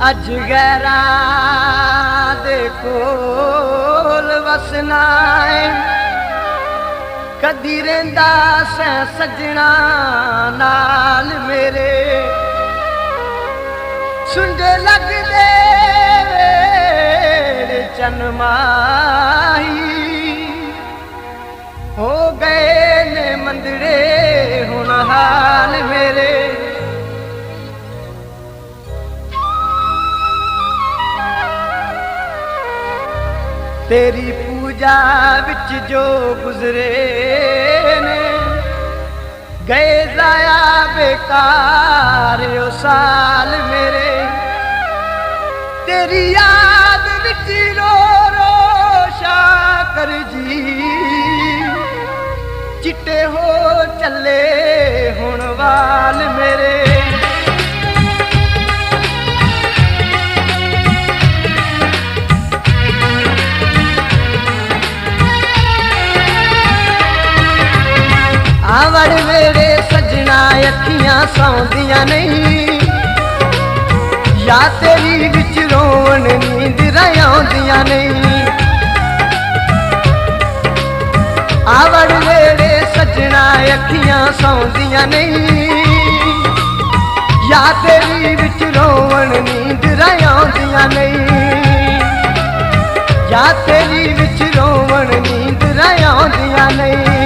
अजगैरा दे कोल वसना है कदी रहिंदा सैं सजना नाल मेरे सुंडे लगदे मेरे चनमाही हो गए ने मंदड़े हुण हाल मेरे तेरी पूजा विच जो गुजरे ने गए जाया बेकार ओ साल मेरे तेरी याद विच रो रो शाकर जी चिट्टे हो चले हुण वाल मेरे आवड़ मेरे सजना अखियां सौंदियां नहीं या तेरी विच रोवन नींद आउंदियां नहीं आवड़ मेरे सजना अखियां सौंदियां नहीं या तेरी विच रोवन नींद आउंदियां नहीं या तेरी विच रोवन नींद आउंदियां नहीं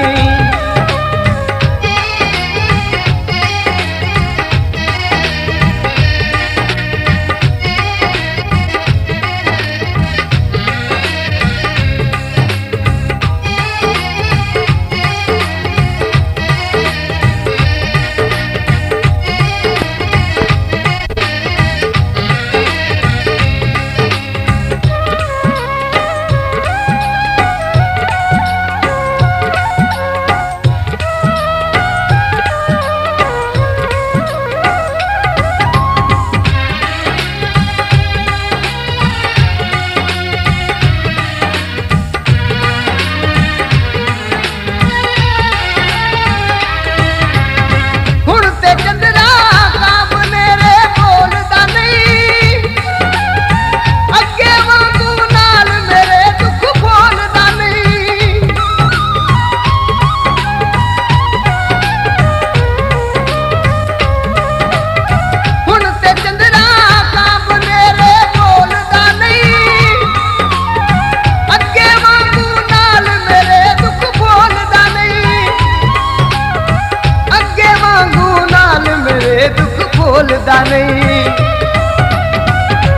नहीं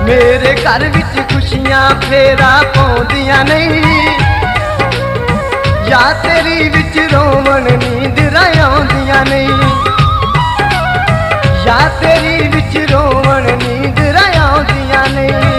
मेरे घर विच खुशियां फेरा पाउंदियां नहीं या तेरी विच रोवन नींद आउंदियां नहीं या तेरी विच रोवन नींद आउंदियां नहीं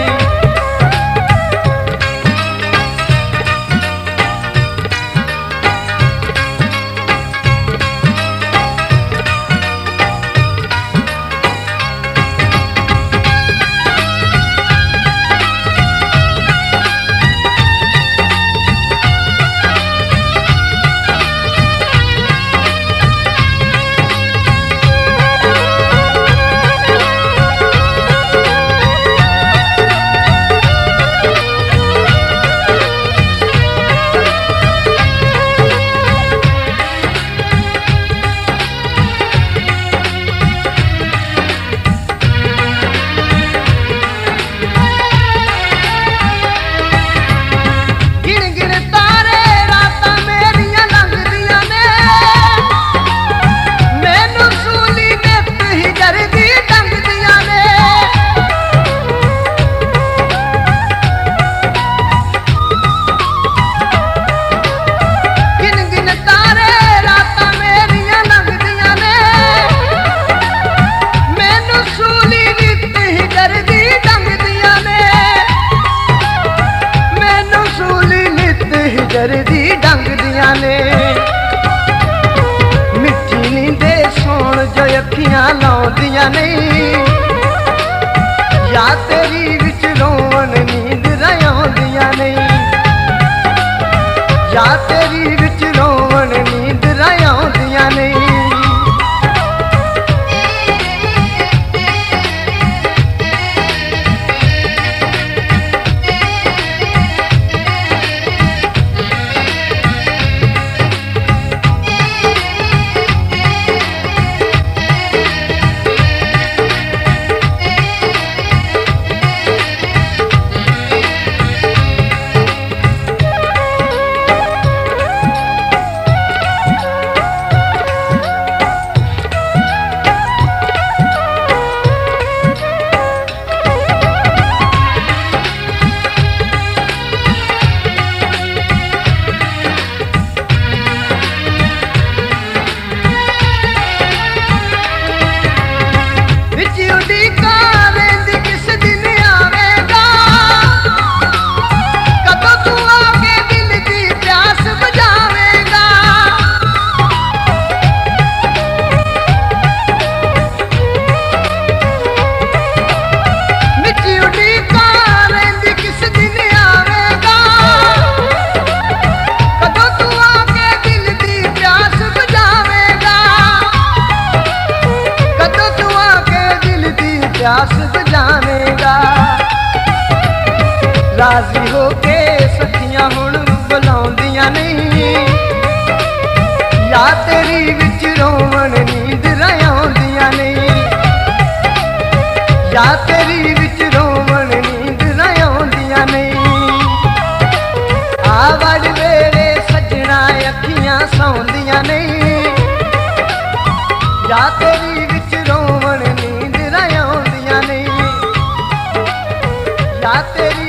जरदी डंगदियां ने मिठी नींदे सोण जो अखियां लाउंदियां नहीं या तेरी विच रोवन नींद आउंदियां नहीं या तेरी विच रोवन नींद आउंदियां नहीं ਜਾਵੇਂਗਾ। ਰਾਜ਼ੀ ਹੋ ਕੇ ਸਖੀਆਂ ਹੁਣ ਬੁਲਾਉਂਦੀਆਂ ਨਹੀਂ, ਯਾਦ ਤੇਰੀ ਵਿੱਚ ਰੋਵਣ ਨੀਂਦ ਆਉਂਦੀਆਂ ਨਹੀਂ, ਯਾਦ ਤੇਰੀ ਵਿੱਚ ਰੋਵਣ ਨੀਂਦ ਆਉਂਦੀਆਂ ਨਹੀਂ। ਆ ਵੜ ਵੇਲੇ ਸੱਜਣਾ ਅੱਖੀਆਂ ਸੌਂਦੀਆਂ ਨਹੀਂ, ਯਾਦ ਤੇਰੀ ਵਿੱਚ ਰੋਵਣ ਨੀਂਦ ਆਉਂਦੀਆਂ ਨਹੀਂ, ਯਾਦ ਤੇਰੀ